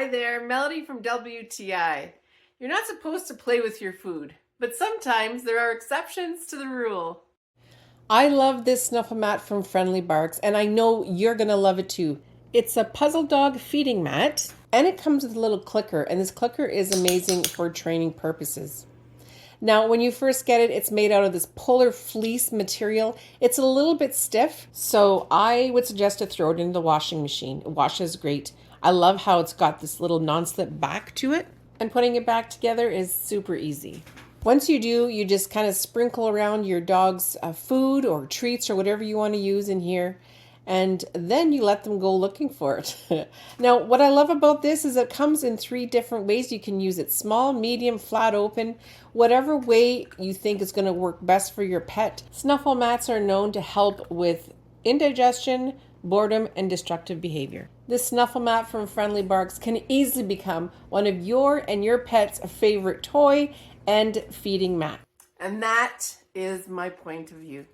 Hi there, Melody from WTI. You're not supposed to play with your food, but sometimes there are exceptions to the rule. I love this Snuffle mat from Friendly Barks, and I know you're going to love it too. It's a puzzle dog feeding mat, and it comes with a little clicker, and this clicker is amazing for training purposes. Now, when you first get it, it's made out of this polar fleece material. It's a little bit stiff, so I would suggest to throw it in the washing machine. It washes great. I love how it's got this little non-slip back to it, and putting it back together is super easy. Once you do, you just kind of sprinkle around your dog's food or treats or whatever you want to use in here, and then you let them go looking for it. Now, what I love about this is it comes in 3 different ways. You can use it small, medium, flat open, whatever way you think is going to work best for your pet. Snuffle mats are known to help with indigestion, boredom, and destructive behavior. This Snuffle mat from Friendly Barks can easily become one of your and your pet's favorite toy and feeding mat. And that is my point of view.